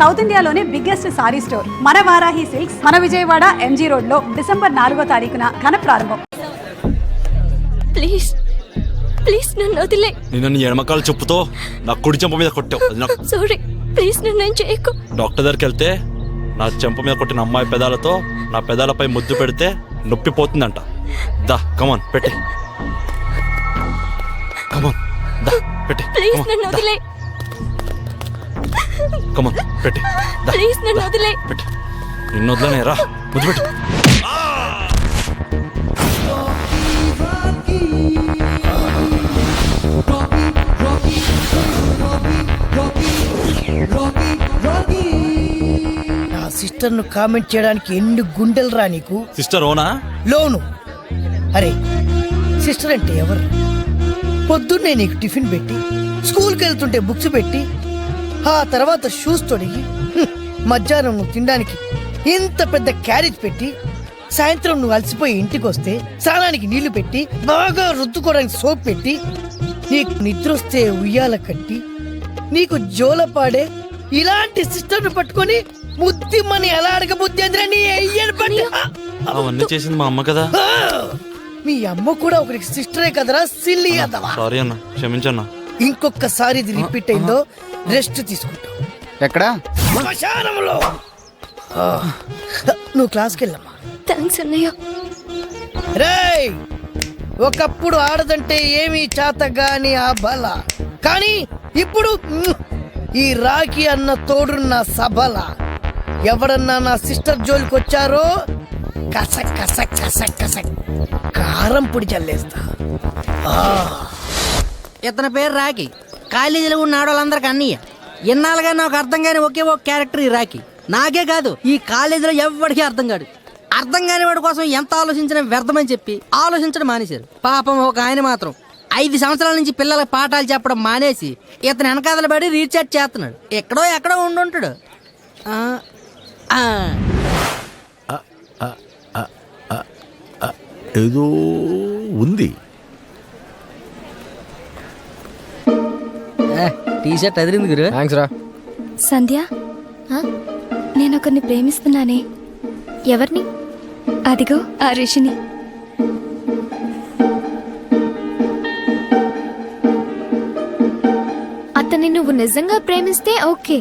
South ఇండియాలోనే biggest sorry store మన Varahi silks మన విజయవాడ ఎంజీ రోడ్ లో డిసెంబర్ 4వ తారీఖున ఘన ప్రారంభం. ప్లీజ్ ప్లీజ్ నన్ను వదిలే. నిన్ను ఎడమకాలు చెప్పుతో నా కుడి చెంప మీద కొట్టావు. సారీ ప్లీజ్ నన్ను ఏం చేయకు. డాక్టర్ దగ్గరికి వెళ్తే నా చెంప మీద కొట్టిన అమ్మాయి పెదాలతో నా పెదాలపై ముద్దు పెడితే నొప్పి పోతుందంట. దా కమాన్ పెట్టి, కమాన్ దా పెట్టి, ప్లీజ్ నన్ను వదిలే. కమాన్ పెట్టి, ప్లీజ్ నన్ను వదిలే. పెట్టి, నిన్ను వదిలేనే రా ముద్దు పెట్టు. నా సిస్టర్ ను కామెంట్ చేయడానికి ఎన్ని గుండెలు రా నీకు. సిస్టర్ ఓనా? లోను. అరే సిస్టర్ అంటే ఎవరు? పొద్దున్నే నీకు టిఫిన్ పెట్టి, స్కూల్కి వెళ్తుంటే బుక్స్ పెట్టి, ఆ తర్వాత షూస్ తొడిగి, మధ్యాహ్నం నువ్వు తినడానికి ఇంత పెద్ద క్యారేజ్ పెట్టి, సాయంత్రం నువ్వు అలసిపోయి ఇంటికి వస్తే స్నానానికి నీళ్లు పెట్టి, బాగా రుద్దుకోవడానికి సోప్ పెట్టి, నీకు నిద్ర వస్తే ఉయ్యాల కట్టి, నీకు జోలపాడే ఇలాంటి సిస్టర్ ను పట్టుకొని ముద్దిమ్మని ఎలా అడగబుద్ధి నీ అయ్యని పట్టి. అవన్నీ చేసింది మా అమ్మ కదా. మీ అమ్మ కూడా ఒకరికి సిస్టరే కదరా సిల్లి అదవా. సారీ అన్న, క్షమించన్నా. ఇంకొకసారి ఇది రిపీట్ అయిందో రెస్ట్ తీసుకుంటావు. ఎక్కడా? శ్మశానంలో. నువ్వు క్లాస్కి వెళ్ళమ్మా. థ్యాంక్స్ అన్నయ్య. రేయ్, ఒకప్పుడు ఆడదంటే ఏమీ చేతగాని ఆ బల, కానీ ఇప్పుడు ఈ రాఖీ అన్న తోడున్న సబల. ఎవడన్నా నా సిస్టర్ జోలికి వచ్చారో కసక్ కసక్ కసక్ కసక్ కారం పొడి చల్లేస్తా. ఇతని పేరు రాఖీ. కాలేజీలో ఉన్న ఆడవాళ్ళందరికి అన్నయ్య. ఇన్నాళ్ళుగా నాకు అర్థం కాని ఒకే ఒక క్యారెక్టర్ ఈ రాఖీ. నాకే కాదు, ఈ కాలేజీలో ఎవరికి అర్థం కాడు. అర్థం కాని వాడి కోసం ఎంత ఆలోచించినా వ్యర్థమని చెప్పి ఆలోచించడం మానేశారు. పాపం ఒక ఆయన మాత్రం 5 సంవత్సరాల నుంచి పిల్లలకు పాఠాలు చెప్పడం మానేసి ఇతను వెనకాదల పడి రీఛార్జ్ చేస్తున్నాడు. ఎక్కడో ఉండుంటాడు. ఏదో ఉంది. టీ షర్ట్ అదిరింది గురు. థ్యాంక్స్ రా. సంధ్య, నేను ఒకరిని ప్రేమిస్తున్నానే. ఎవరిని? అదిగో ఆ రిషిని. అతన్ని నువ్వు నిజంగా ప్రేమిస్తే ఓకే,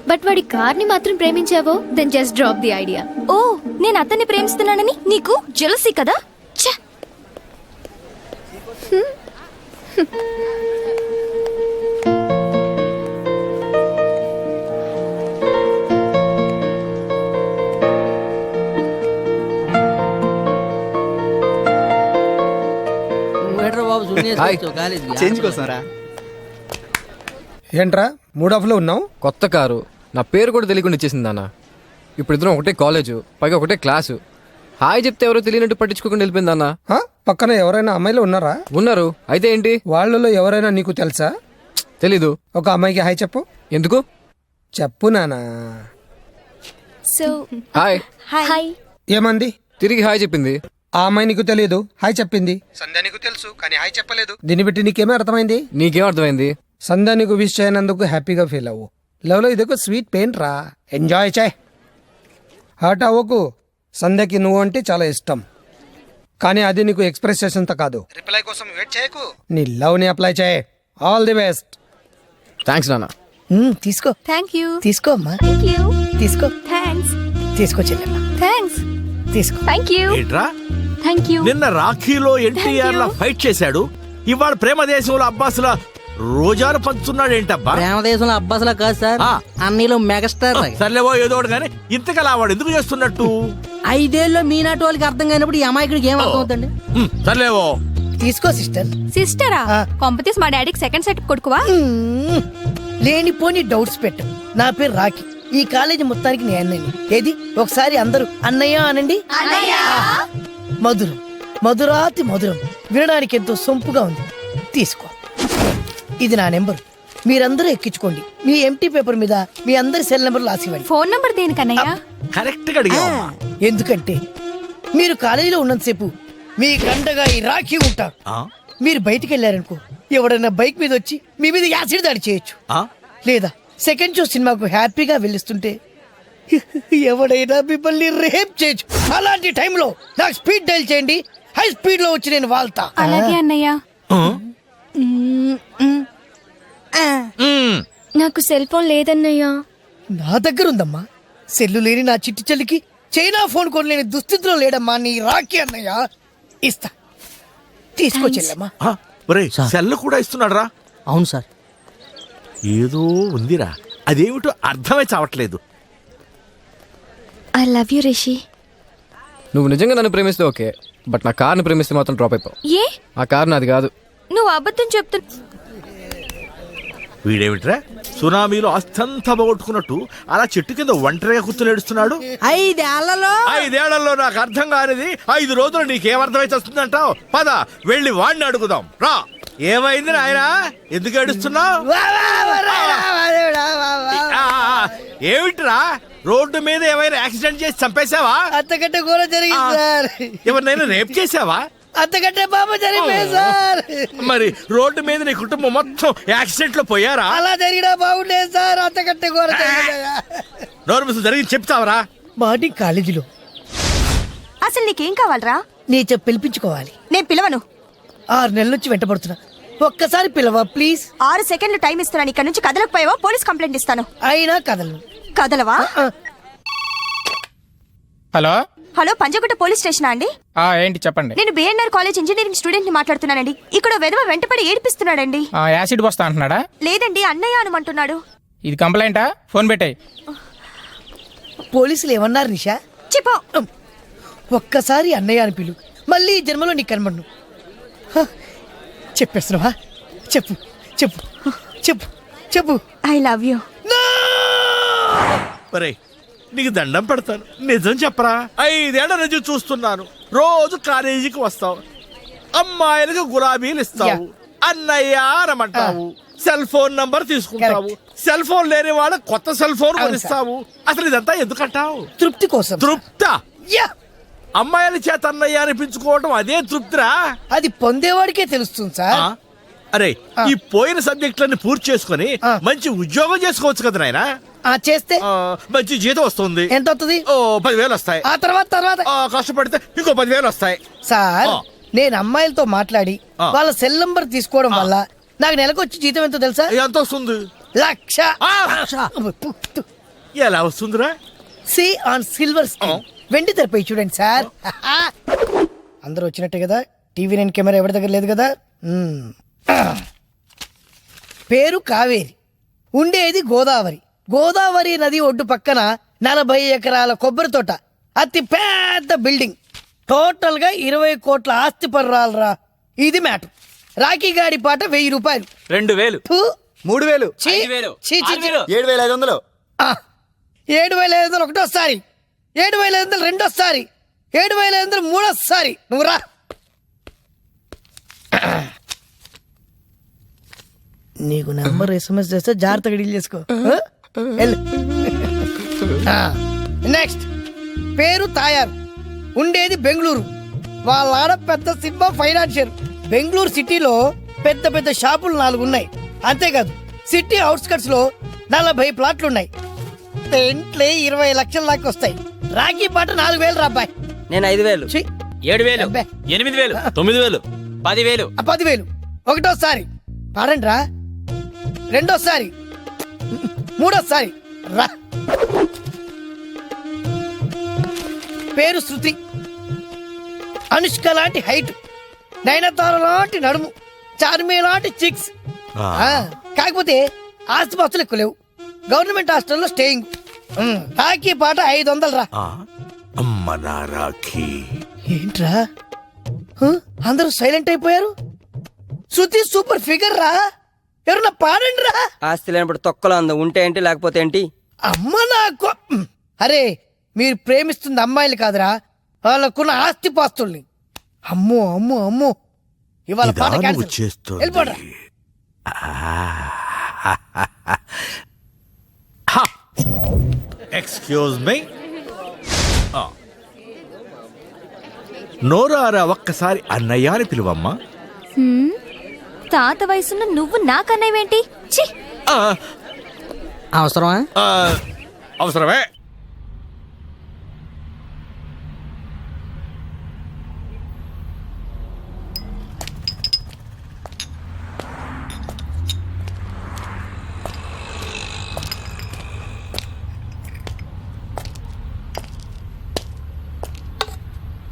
బట్ వాడి కార్ని మాత్రం ప్రేమించావో then just drop the idea. ఓ, నేను అతన్ని ప్రేమిస్తున్నానని నీకు జెలసీ కదా? ఛ! చేంజ్ కోసం రా. ఏంట్రా మూడ్ ఆఫ్ లో ఉన్నావు? కొత్త కారు, నా పేరు కూడా తెలియకుండా ఇచ్చేసింది అన్న. ఇప్పుడు ఇద్దరం ఒకటే కాలేజు, పైగా ఒకటే క్లాసు. హాయ్ చెప్తే ఎవరో తెలియనట్టు పట్టించుకోకుండా వెళ్ళిపోయింది అన్న. పక్కన ఎవరైనా అమ్మాయిలు ఉన్నారా? ఉన్నారు. అయితే ఏంటి? వాళ్ళలో ఎవరైనా నీకు తెలుసా? తెలీదు. ఒక అమ్మాయికి హాయ్ చెప్పు. ఎందుకు? చెప్పు నానా. So hi. హాయ్. ఏమంది? తిరిగి హాయ్ చెప్పింది. ఆ అమ్మాయి నీకు తెలియదు, హాయ్ చెప్పింది. సంధ్య నీకు తెలుసు కానీ హాయ్ చెప్పలేదు. దీన్ని బట్టి నీకేమో అర్థమైంది? నీకేం అర్థమైంది? సంధ్య నీకు విష్ చేయనందుకు హ్యాపీగా ఫీల్ అవ్వు. లవ్ లో ఇదొక స్వీట్ పెయిన్ రా, ఎంజాయ్ చేయి. హర్ట్ అవ్వకు. సంధ్యకి నువ్వు అంటే చాలా ఇష్టం, కానీ అది నీకు ఎక్స్ప్రెస్ చేసేంత కాదు. రిప్లై కోసం వెయిట్ చేయకు, నీ లవ్ ని అప్లై చేయి. All the best. థ్యాంక్స్ నాన్న. తీసుకో. Thank you. తీసుకో అమ్మా. Thank you. తీసుకో. థ్యాంక్స్. తీసుకో చెల్లెమ్మా. థ్యాంక్స్. తీసుకో. Thank you. ఏంట్రా? Thank you. నిన్న రాఖీలో ఎన్టీఆర్ లా ఫైట్ చేశాడు, ఇవాళ ప్రేమ దేశంలో అబ్బాసులా రోజాలు పంచుతున్నాడు. ఏంటబ్బా? ప్రేమ దేశంలో అబ్బాసులా కాదు సార్, అన్నీలో మెగాస్టార్. సర్లేవో ఏదో ఒకటి కానీ ఇంతకలా వాడు ఎందుకు చేస్తున్నట్టు? 5 ఏళ్ళలో మీనాటి వాళ్ళకి అర్థం కానప్పుడు ఈ అమాయకుడికి ఏం అర్థం అవుతుంది? సర్లేవో. తీసుకో సిస్టర్. సిస్టరా? కాంపిటీస్ మా డాడీకి సెకండ్ సెట్ కొడుకువా? లేనిపోని డౌట్స్ పెట్టు. నా పేరు రాఖీ. ఈ కాలేజీ మొత్తానికి నేను అన్నయ్యని. ఏది ఒకసారి అందరూ అన్నయ్య అనండి. మధురం, మధురాతి మధురం, వినడానికి ఎంతో సొంపుగా ఉంది. తీసుకో. ఇది నా నెంబర్. మీరందరూ ఎక్కించుకోండి. మీ ఎంటీ పేపర్ మీద మీ అందరి సెల్ నెంబర్లు రాసివ్వండి. ఫోన్ నంబర్ దేనికన్నయ్యా? కరెక్ట్ గా అడిగావు. ఎందుకంటే మీరు కాలేజీలో ఉన్నంతసేపు మీ గంటగా ఈ రాఖీ ఉంటారు. మీరు బయటికి వెళ్ళారనుకో, ఎవడన్నా బైక్ మీద వచ్చి మీ మీద యాసిడ్ దాడి చేయొచ్చు, లేదా సెకండ్ షో సినిమాకు హ్యాపీగా వెళ్ళిస్తుంటే ఎవడైనా మిమ్మల్ని రేప్ చేయొచ్చు. అలాంటి టైంలో నాకు స్పీడ్ డైల్ చేయండి, హై స్పీడ్ లో వచ్చి నేను వాళ్తా. అలాగే అన్నయ్య. నాకు సెల్ ఫోన్ లేదన్నయ్యా. నా దగ్గర ఉందమ్మా. సెల్లు లేని నా చిట్టి చెల్లికి చైనా ఫోన్ కొనలేని దుస్థితిలో లేడమ్మా నీ రాఖీ అన్నయ్య. ఇస్తా, తీసుకొచ్చెల్లమ్మా. ఒరే సెల్ కూడా ఇస్తున్నాడు రా. అవును సార్. ఏదో ఉందిరా, అదేమిటో అర్థమై చావట్లేదు. I love you Rishi. నువ్వు నిజంగా నన్ను ప్రేమిస్తే ఓకే, బట్ నా కార్ని ప్రేమిస్తే మాత్రం డ్రాప్ అయిపోవు. ఏ? ఆ కార్ నాది కాదు. నువ్వు అబద్ధం చెప్తు. వీడేమిట్రా సునామీలో అస్తంతా పోగొట్టుకున్నట్టు అలా చెట్టు కింద ఒంటరిగా కూర్చుని ఏడుస్తున్నాడు. 5 ఏళ్లలో 5 ఏళ్లలో నాకు అర్థం కానిది 5 రోజులు నీకేమర్థమైతే వస్తుందంటావు? పద వెళ్ళి వాడిని అడుగుదాం రా. ఏమైంది నాయనా, ఎందుకు ఏడుస్తున్నావు? ఏమిట్రా రోడ్డు మీద ఏమైనా యాక్సిడెంట్ చేసి చంపేశావా? అంతకంటే కూడా జరిగింది సార్. ఎవరినైనా రేప్ చేసావా? అంతకంటే బాబా జరిగిపోయింది సార్. మరి రోడ్డు మీద నీ కుటుంబం మొత్తం యాక్సిడెంట్ లో పోయారా? అలా జరిగినా బాగుండేది సార్. అంతకంటే కూడా నోరు ముసుగు జరిగి చెప్తావరా? మార్నింగ్ కాలేజీలో అసలు నీకేం కావాలరా? నీ చెప్పు పిలిపించుకోవాలి. నేను పిలవను. 6 నెలల నుంచి వెంటబడుతున్నా. ఒక్కసారి పిలవా ప్లీజ్. 6 సెకండ్లు టైం ఇస్తున్నాను. ఇక్కడ నుంచి కదలకపోయావా పోలీస్ కంప్లైంట్ ఇస్తాను. అయినా కదలను. కదలవా? హలో హలో, పంజగుట్ట పోలీస్ స్టేషనా అండి? ఏంటి చెప్పండి. నేను బిఎన్ఆర్ కాలేజ్ ఇంజనీరింగ్ స్టూడెంట్ ని మాట్లాడుతున్నానండి. ఇక్కడ వెధవ వెంటపడి ఏడిపిస్తున్నాడండి. యాసిడ్ వస్తా అంటున్నాడా? లేదండి, అన్నయ్య అనమంటున్నాడు. ఇది కంప్లైంటా? ఫోన్ పెట్టాయి. పోలీసులు ఏమన్నారు నిషా? చెప్పు. ఒక్కసారి అన్నయ్య అని పిలు, మళ్ళీ ఈ జన్మలో నీకు కనబడను. చెప్పేస్తున్నావా? చెప్పు చెప్పు చెప్పు చెప్పు. I love you. ఒరే నీకు దండం పెడతాను, నిజం చెప్పరా. 5 ఏళ్ల నుంచి చూస్తున్నాను. రోజు కాలేజీకి వస్తావు, అమ్మాయిలకు గులాబీలు ఇస్తావు, అన్నయ్య రమ్మంటావు, సెల్ ఫోన్ నంబర్ తీసుకుంటావు, సెల్ ఫోన్ లేని వాడు కొత్త సెల్ ఫోన్ కొనిస్తావు. అసలు ఇదంతా ఎందుకంటావు? తృప్తి కోసం. తృప్తా? అమ్మాయిల చేత అన్నయ్య అనిపించుకోవడం అదే తృప్తిరా? అది పొందేవాడికే తెలుస్తుంది సార్. అరే ఈ పోయిన సబ్జెక్టులన్నీ పూర్తి చేసుకుని మంచి ఉద్యోగం చేసుకోవచ్చు కదా నాయనా. చేస్తే మంచి జీతం వస్తుంది. ఎంత వస్తుంది? 10,000 వస్తాయి. ఆ తర్వాత కష్టపడితే ఇంకో 10,000 వస్తాయి. సార్ నేను అమ్మాయిలతో మాట్లాడి వాళ్ళ సెల్ నంబర్ తీసుకోవడం వల్ల నాకు నెలకు వచ్చి జీతం ఎంతో తెలుసా? ఎంత వస్తుంది? 1,00,000. ఎలా వస్తుందిరా? సి ఆన్ సిల్వర్ స్క్రీన్, వెండి తెరపై చూడండి సార్. అందరూ వచ్చినట్టే కదా? టీవీ 9 కెమెరా ఎవరి దగ్గర లేదు కదా? పేరు కావేరి, ఉండేది గోదావరి. గోదావరి నది ఒడ్డు పక్కన 40 ఎకరాల కొబ్బరి తోట, అతి పెద్ద బిల్డింగ్, టోటల్ గా 20 కోట్ల ఆస్తి పర్రాలరా. ఇది మ్యాటర్. రాఖీ గాడి పాట 1000 రూపాయలు. 2,000 3,000 5,000 7,500 7,500 ఒకటోసారి, 7,500 రెండోసారి, 7,500 మూడోసారి. నువ్వు రా. నీకు నెంబర్ SMS చేస్తే జాగ్రత్తగా డీల్ చేసుకో. నెక్స్ట్ పేరు తాయారు, ఉండేది బెంగళూరు. వాళ్ళ ఆడ పెద్ద సినిమా ఫైనాన్షియర్. బెంగళూరు సిటీలో పెద్ద పెద్ద షాపులు 4 ఉన్నాయి. అంతేకాదు సిటీ అవుట్స్కట్స్ లో 40 ప్లాట్లు ఉన్నాయి. ఇంట్లో 20 లక్షల దాకా వస్తాయి. రాఖీ పాట 4,000 రాబాయ్. నేను 5,000 7,000 8,000 9,000 10,000 10,000. ఒకటోసారి పాడండి రా, రెండోసారి, మూడోసారి రా. పేరు శృతి, అనుష్క లాంటి హైట్, నయనతార లాంటి నడుము, చార్మి లాంటి చిక్స్. కాకపోతే ఆస్తిపాస్తులు ఎక్కువ లేవు. గవర్నమెంట్ హాస్టల్లో స్టేయింగ్. రాఖీ పాట 500 రా. అమ్మ నా రాఖీ. ఏంట్రా అందరూ సైలెంట్ అయిపోయారు? శృతి సూపర్ ఫిగర్ రా, ఎవరన్నా పాడండి రా. ఆస్తి లేనప్పుడు తొక్కలో అందం ఉంటే ఏంటి లేకపోతే ఏంటి? అమ్మ నాకు. అరే మీరు ప్రేమిస్తుంది అమ్మాయిలు కాదురా, వాళ్ళకున్న ఆస్తి పాస్తుల్ని. అమ్మో అమ్మో అమ్మో, ఇవాళ పాట క్యాన్సిల్. వెళ్ళిపోరా. Excuse me. నోరారా ఒక్కసారి అన్నయ్య అని పిలువమ్మా. తాత వయసున్న నువ్వు నాకన్నయ్యేంటి? అవసరమా? అవసరమే.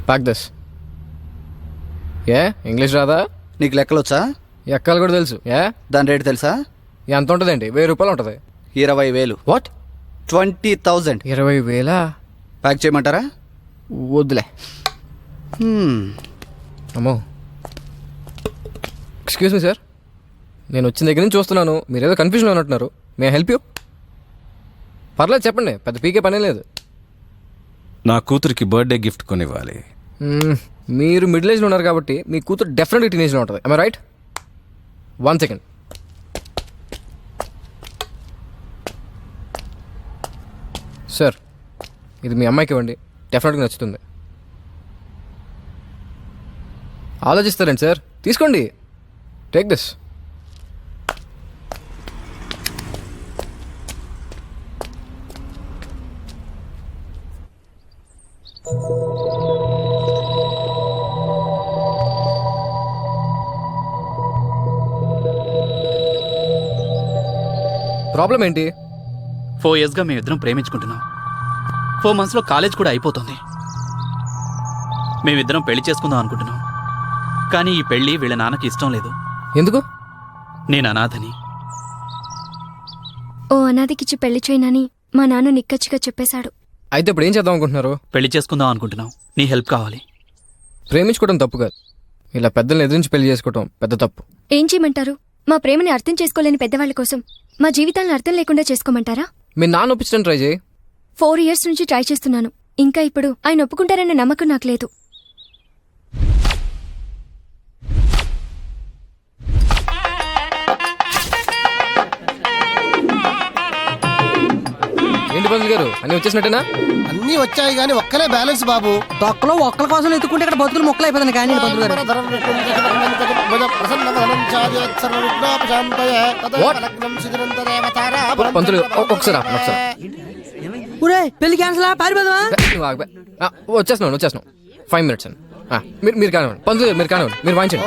Pack this. ఏ ఇంగ్లీష్ రాదా? నీకు లెక్కలు వచ్చా? ఎక్కాలు కూడా తెలుసు. ఏ దాని రేటు తెలుసా? ఎంత ఉంటుందండి? 1000 రూపాయలు ఉంటుంది. 20,000. వాట్? 20,000. 20,000? ప్యాక్ చేయమంటారా? వద్దులే. అమ్మో. ఎక్స్క్యూజ్ మీ సార్, నేను వచ్చిన దగ్గర నుంచి చూస్తున్నాను మీరు ఏదో కన్ఫ్యూజన్లో ఉన్నట్టున్నారు. May help you? పర్లేదు చెప్పండి, పెద్ద పీకే పనే లేదు. నా కూతురికి బర్త్డే గిఫ్ట్ కొనివ్వాలి. మీరు మిడిల్ ఏజ్లో ఉన్నారు కాబట్టి మీ కూతురు డెఫినెట్గా టీనేజ్లో ఉంటుంది. I right? 1 సెకండ్. సార్, ఇది మీ అమ్మాయికి ఇవ్వండి, డెఫినెట్గా నచ్చుతుంది. ఆలోచిస్తారండి సార్, తీసుకోండి. Take this. ప్రాబ్లం ఏంటి? 4 yearsగా మేమిద్దరం ప్రేమించుకుంటున్నాం. 4 monthsలో కాలేజ్ కూడా అయిపోతుంది. మేమిద్దరం పెళ్లి చేసుకుందాం అనుకుంటున్నాం. కానీ ఈ పెళ్లి వీళ్ళ నాన్నకి ఇష్టం లేదు. ఎందుకు? నేను అనాథని. ఓ అనాథకిచ్చి పెళ్లి చేయనని మా నాన్న నిక్కచ్చిగా చెప్పేశాడు. అయితే ఇప్పుడు ఏం చేద్దాం అనుకుంటున్నారు? పెళ్లి చేసుకుందాం అనుకుంటున్నాం. నీ హెల్ప్ కావాలి. ప్రేమించుకోవడం తప్పు కాదు, ఇలా పెద్దల్ని ఎదిరించి పెళ్లి చేసుకోవడం పెద్ద తప్పు. ఏం చేయమంటారు? మా ప్రేమని అర్థం చేసుకోలేని పెద్దవాళ్ళ కోసం మా జీవితాలను అర్థం లేకుండా చేసుకోమంటారా? మీ నాన్న ఒప్పించడం ట్రై చేయి. 4 years నుంచి ట్రై చేస్తున్నాను. ఇంకా ఇప్పుడు ఆయన ఒప్పుకుంటారన్న నమ్మకం నాకు లేదు. ఏంటి పంతులు గారు, అన్నీ వచ్చేసినట్టేనా? అన్నీ వచ్చాయి కానీ ఒక్కలే బ్యాలెన్స్ బాబు. తొక్కలో ఒక్కల కోసం ఎత్తుకుంటే ఇక్కడ బతుకులు మొక్కలు అయిపోతుంది. కానీ పంతులు గారు పంతులు ఒకసారి ఒకసారి ఊరే పెళ్లి క్యాన్సల్ పారిపోదామా? వచ్చేస్తున్నాను 5 minutes అండి. మీరు కానివ్వండి పంతులు గారు, మీరు కానివ్వండి, మీరు వాయించండి.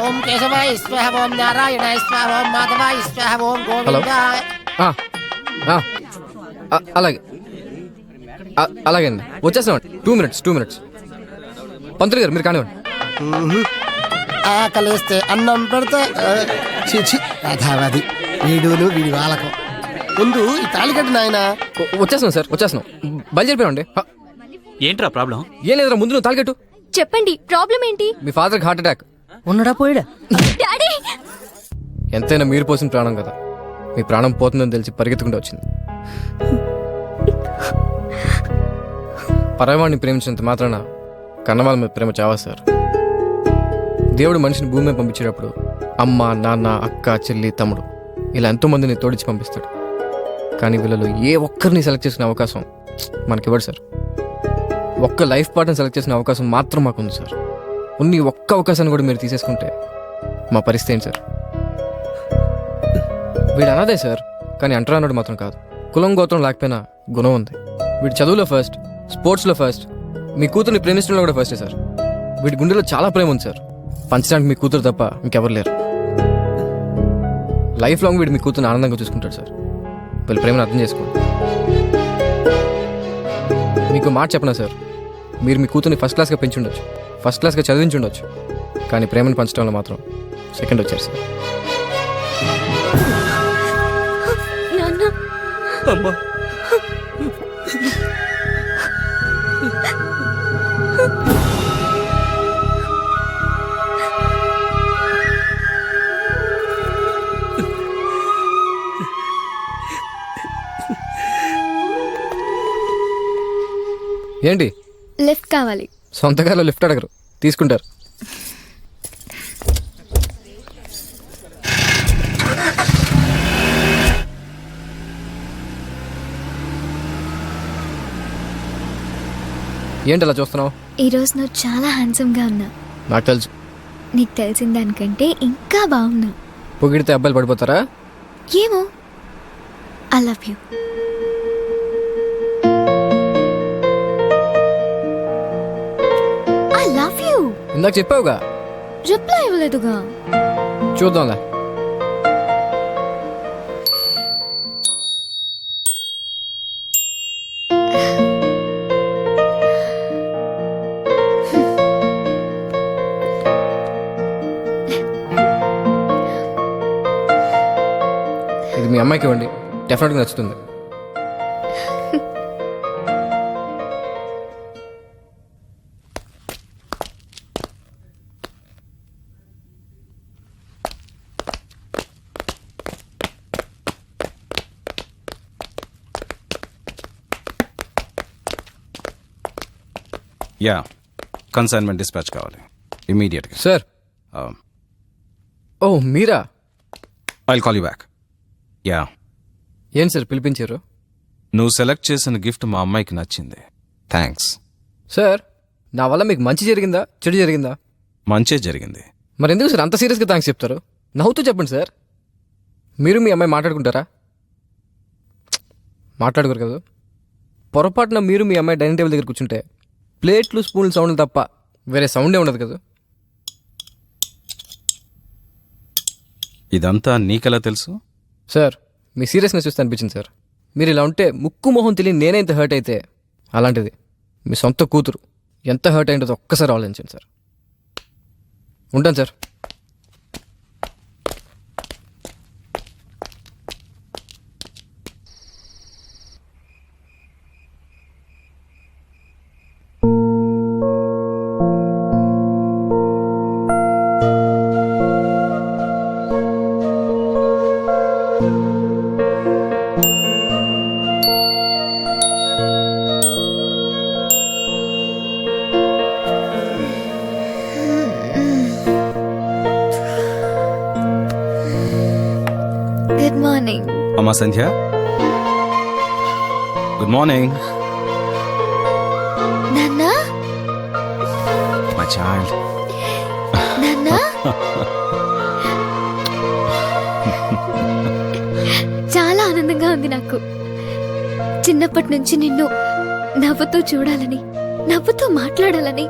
హలో. అలాగే అలాగే అండి, వచ్చేస్తున్నాం. 2 minutes. పంతులు గారు మీరు కానివ్వండి. ఆకలిస్తే అన్నం పెడితే వీడును వీడి వాళ్ళకం. ముందు ఈ తాళికట్టు నాయన. వచ్చేస్తున్నాం సార్, వచ్చేస్తున్నాం. బయలుదేరిపోయామండి. ఏంట్రా ప్రాబ్లం? ఏం లేదురా, ముందు నువ్వు తాళికట్టు. చెప్పండి, ప్రాబ్లం ఏంటి? మీ ఫాదర్కి హార్ట్ అటాక్. ఉన్నడా పోయాడా? డాడీ! ఎంతైనా మీరు పోసిన ప్రాణం కదా, మీ ప్రాణం పోతుందని తెలిసి పరిగెత్తుకుంటూ వచ్చింది. పరవాడిని ప్రేమించినంత మాత్రాన కన్నవాళ్ళ మీద ప్రేమ చావా సార్. దేవుడు మనిషిని భూమి మీద పంపించేటప్పుడు అమ్మ, నాన్న, అక్క, చెల్లి, తమ్ముడు ఇలా ఎంతోమందిని తోడిచి పంపిస్తాడు. కానీ వీళ్ళలో ఏ ఒక్కరిని సెలెక్ట్ చేసుకునే అవకాశం మనకివ్వడు సార్. ఒక్క లైఫ్ పార్ట్నర్ సెలెక్ట్ చేసిన అవకాశం మాత్రం మాకుంది సార్. ఉన్ని ఒక్క అవకాశాన్ని కూడా మీరు తీసేసుకుంటే మా పరిస్థితి ఏంటి సార్? వీడు అనాదే సార్, కానీ అంటరాన్నాడు మాత్రం కాదు. కులం గోత్రం లేకపోయినా గుణం ఉంది. వీడి చదువులో ఫస్ట్, స్పోర్ట్స్లో ఫస్ట్, మీ కూతుర్ని ప్రేమించడంలో కూడా ఫస్టే సార్. వీడి గుండెలో చాలా ప్రేమ ఉంది సార్. పంచడానికి మీ కూతురు తప్ప ఇంకెవరు లేరు. లైఫ్ లాంగ్ వీడు మీ కూతురుని ఆనందంగా చూసుకుంటాడు సార్. వీళ్ళ ప్రేమను అర్థం చేసుకోండి. మీకు మాట చెప్పనా సార్, మీరు మీ కూతుర్ని ఫస్ట్ క్లాస్గా పెంచుండొచ్చు, ఫస్ట్ క్లాస్గా చదివించుండొచ్చు, కానీ ప్రేమను పంచడంలో మాత్రం సెకండ్ వచ్చారు సార్. అమ్మా, ఏంటి? లిఫ్ట్ కావాలి. సొంత కారులో లిఫ్ట్ అడగరు, తీసుకుంటారు. ఏంటి అలా చూస్తున్నావు? ఈరోజు నువ్వు చాలా హ్యాండ్సమ్గా ఉన్నావు. నాకు తెలుసు. నీకు తెలిసిన దానికంటే ఇంకా బాగున్నావు. పొగిడితే అబ్బాయిలు పడిపోతారా? ఏమో. I love you. ఇందాక చెప్పావుగా. రిప్లై ఇవ్వలేదుగా. చూద్దాంలే. ఇది మీ అమ్మాయికి ఇవ్వండి, డెఫినెట్గా నచ్చుతుంది. యా, కన్సైన్మెంట్ డిస్పాచ్ కావాలి ఇమీడియట్గా. సార్. ఓ మీరా? I'll call you back. Yeah. ఏం సార్ పిలిపించారు? నువ్వు సెలెక్ట్ చేసిన గిఫ్ట్ మా అమ్మాయికి నచ్చింది. థ్యాంక్స్. సార్, నా వల్ల మీకు మంచి జరిగిందా చెడు జరిగిందా? మంచే జరిగింది. మరి ఎందుకు సార్ అంత సీరియస్గా థ్యాంక్స్ చెప్తారు? నవ్వుతూ చెప్పండి సార్. మీరు మీ అమ్మాయి మాట్లాడుకుంటారా? మాట్లాడుకోరు కదా. పొరపాటున మీరు మీ అమ్మాయి డైనింగ్ టేబుల్ దగ్గర కూర్చుంటే ప్లేట్లు స్పూన్లు సౌండ్లు తప్ప వేరే సౌండే ఉండదు కదా. ఇదంతా నీకెలా తెలుసు? సార్, మీ సీరియస్నెస్ చూస్తే అనిపించింది సార్. మీరు ఇలా ఉంటే ముక్కు మొహం తెలియని నేనే ఇంత హర్ట్ అయితే, అలాంటిది మీ సొంత కూతురు ఎంత హర్ట్ అయిందో ఒక్కసారి ఆలోచించండి సార్. ఉంటాను సార్. Good morning. అమ్మా సంధ్య, గుడ్ మార్నింగ్. నాన్నా, మై చైల్డ్. నాన్నా. చాలా ఆనందంగా ఉంది నాకు. చిన్నప్పటి నుంచి నిన్ను నవ్వుతూ చూడాలని, నవ్వుతూ మాట్లాడాలని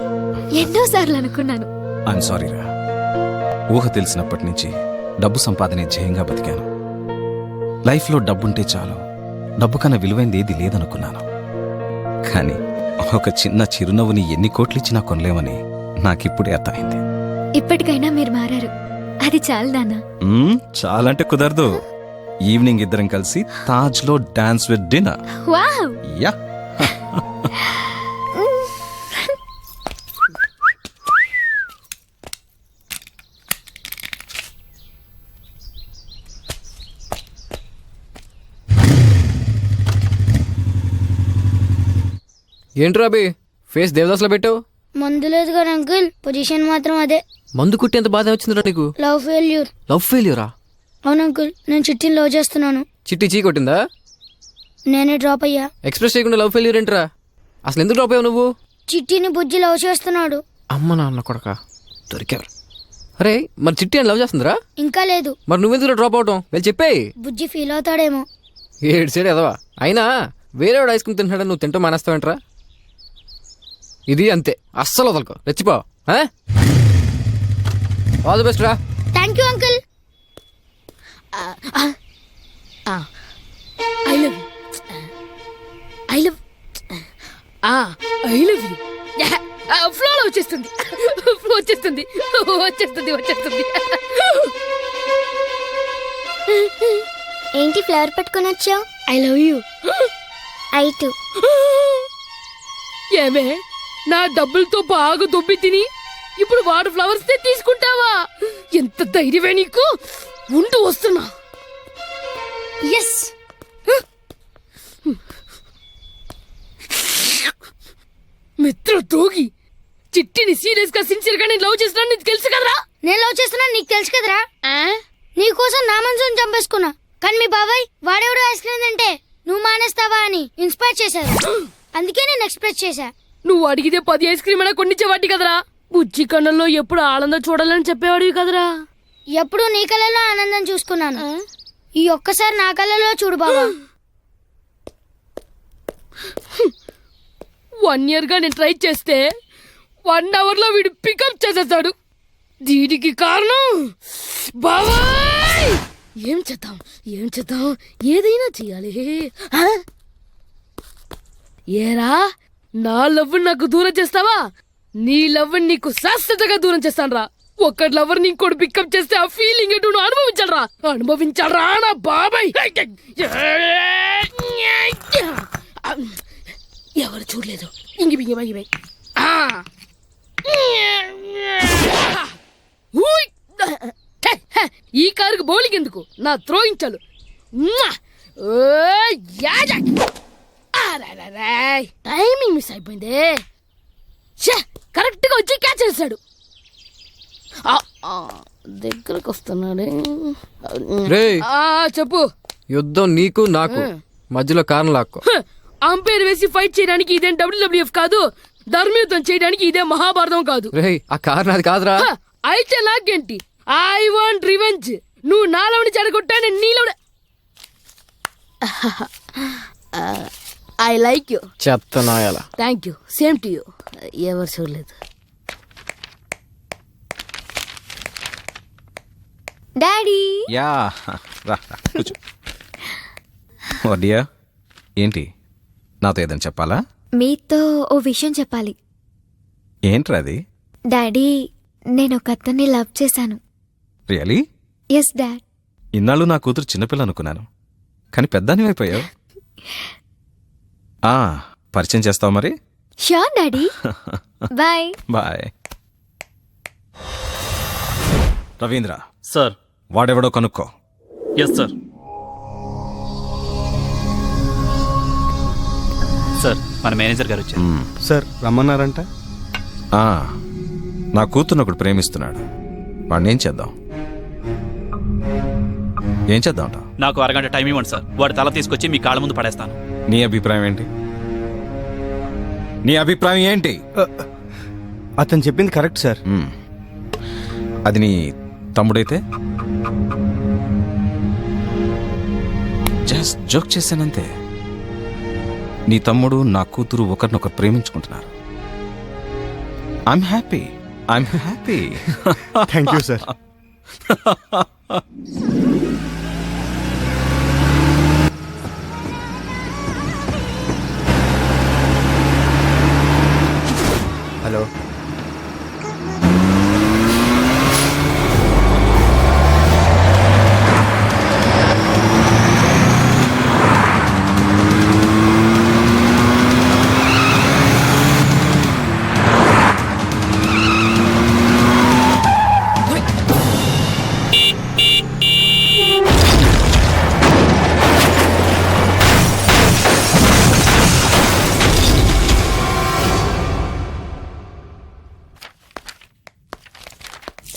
ఎన్నోసార్లు అనుకున్నాను. ఐఎమ్ సారీ రా. ఊహ తెలిసినప్పటి నుంచి డబ్బు సంపాదనే ధ్యేయంగా బతికాను. లైఫ్లో డబ్బుంటే చాలు, డబ్బు కన్నా విలువైంది ఏది లేదనుకున్నాను. కానీ ఒక చిన్న చిరునవ్వుని ఎన్ని కోట్లిచ్చినా కొనలేమని నాకిప్పుడే అర్థమైంది. ఇప్పటికైనా మీరు మారారు, అది చాలు నాన్నా. చాలంటే కుదరదు. ఈవినింగ్ ఇద్దరం కలిసి తాజ్ లో dance with dinner. Wow. Yeah. ఏంట్రా అభి, ఫేస్ దేవదాస్లో పెట్టావు? మందు లేదు కదా అంకుల్, పొజిషన్ మాత్రం అదే. మందు కుట్టేంత బాధ వచ్చిందిరా నీకు? Love failure. లవ్ ఫెయిల్యూరా? అవును అంకుల్, నేను చిట్టిని లవ్ చేస్తున్నాను. చిట్టి చీ కొట్టిందా? నేనే డ్రాప్ అయ్యా. ఎక్స్ప్రెస్ చేయకుండా లవ్ ఫెయిల్యూర్ ఏంట్రా? అసలు ఎందుకు డ్రాప్ అయ్యావు నువ్వు? చిట్టిని బుజ్జి లవ్ చేస్తున్నాడు. అమ్మ నాన్న కొడక దొరికారు. అరే, మరి చిట్టి అని లవ్ చేస్తుందిరా? ఇంకా లేదు. మరి నువ్వెందుకు డ్రాప్ అవటం? వెళ్ళి చెప్పేయి. బుజ్జి ఫీల్ అవుతాడేమో. ఏడు సైడ్ ఎదవా. అయినా వేరేవాడు ఐస్ క్రీమ్ తింటున్నాడని నువ్వు తింటూ మానేస్తావేంట్రా? ఇది అంతే, అస్సలు వదలకో, రెచ్చిపో. ఆల్ ది బెస్ట్ రా. Thank you uncle. I love you. I love I love you. ఫ్లోలో వచ్చేస్తుంది, ఫ్లో వచ్చేస్తుంది, వచ్చేస్తుంది, వచ్చేస్తుంది. ఏంటి ఫ్లవర్ పట్టుకొని వచ్చావు? I love you. I to. ఏమే, నా డబ్బులతో బాగా దొబ్బి తిని ఇప్పుడు వాడు ఫ్లవర్స్ తీసుకుంటావా? ఎంత ధైర్యమే నీకు! ఉంటూ వస్తున్నా. ఎస్, మిత్ర తోగి చిట్టిని సీరియస్ గా సిన్సియర్ గా నేను లవ్ చేస్తున్నాను, నీకు తెలుసు కదరా? నేను లవ్ చేస్తున్నాను నీకు తెలుసు కదరా? నీకోసం నా మనసుని చంపేసుకున్నా, కానీ మీ బాబాయ్ వాడెవడో ఐస్ క్రీమ్ తింటే నువ్వు మానేస్తావా అని ఇన్స్పైర్ చేశారు. అందుకే నేను ఎక్స్ప్రెస్ చేశా. నువ్వు అడిగితే 10 ఐస్ క్రీమ్ అయినా కొనిచ్చేవాటి కదరా. బుజ్జి కన్నుల్లో ఎప్పుడు ఆనందం చూడాలని చెప్పేవాడివి కదరా. ఎప్పుడు నీ కళ్ళలో ఆనందం చూసుకున్నాను, ఈ ఒక్కసారి నా కళ్ళలో చూడు బాబా. 1 year గా నేను ట్రై చేస్తే 1 అవర్ లో వీడు పికప్ చేసేస్తాడు. దీనికి కారణం బాబాయ్. ఏం చేద్దాం ఏదైనా చెయ్యాలి. ఏరా, నా లవ్ నాకు దూరం చేస్తావా? నీ లవ్ నీకు శాశ్వతంగా దూరం చేస్తాను. ఒక్కటి లవర్ ని ఇంకోటి పికప్ చేస్తే ఆ ఫీలింగ్ ఏంటో అనుభవించాలరా నా బాబాయ్. ఎవరు చూడలేదు. ఇంగి ఈ కారుకు బౌలింగ్ ఎందుకు? నా థ్రోయింగ్ చాలు. టైమింగ్ మిస్ అయిపోయింది. కరెక్ట్ గా వచ్చి క్యాచ్ చేస్తాడు. దగ్గరకు వస్తున్నాడు. చెప్పు. యుద్ధం నీకు నాకు మధ్యలో కారణం లాక్కో. అంపైర్ వేసి ఫైట్ చేయడానికి ఇదేం WWF కాదు. ధర్మయుద్ధం చేయడానికి ఇదే మహాభారతం కాదు. ఆ కారణం అది కాదురా. అయితే నాకేంటి? I want revenge. నువ్వు నాలోని చెడగొట్టా, నేను నీలో. I like you. చెత్తనాయాల. Thank you. Same to you. ఎవరు చూడలేదు. డాడీ. యా రా కూర్చో. ఓ డియర్, ఏంటి నాతో ఏదని చెప్పాలా? మీతో ఓ విషయం చెప్పాలి. ఏంట్రా అది? డాడీ, నేను ఒక అతన్ని లవ్ చేశాను. రియలీ? Yes dad. ఇన్నాళ్ళు నా కూతురు చిన్నపిల్ల అనుకున్నాను, కానీ పెద్దానివైపోయావు. పరిచయం చేస్తావు మరి? Sure daddy. Bye. Bye. Ravindra sir. వాడెవడో కనుక్కో. Yes sir. సార్, మన మేనేజర్ గారు వచ్చారు. సార్ రమ్మన్నారంట. నా కూతుర్ని ఒకడు ప్రేమిస్తున్నాడు. వాడిని ఏం చేద్దాం అంట? నాకు అరగంట టైం ఇవ్వండి సార్. వాడి తల తీసుకొచ్చి మీ కాళ్ళ ముందు పడేస్తాను. నీ అభిప్రాయం ఏంటి? అతను చెప్పింది కరెక్ట్ సార్. అది నీ తమ్ముడైతే? Just joke చేశానంతే. నీ తమ్ముడు నా కూతురు ఒకరినొకరు ప్రేమించుకుంటున్నారు. I'm happy. Thank you sir. Hello.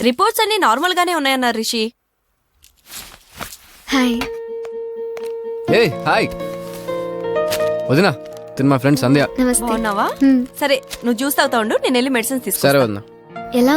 Reports అన్ని నార్మల్ గానే ఉన్నాయన్నారు రిషి. హాయ్. హాయ్ వదినా, తిన్ మా ఫ్రెండ్ సంధ్య. నమస్తే. బాగున్నావా? సరే, నువ్వు జ్యూస్ తాగుతా ఉండు, నేను వెళ్ళి మెడిసిన్స్ తీసుకుంటా. సరే వదినా. ఎలా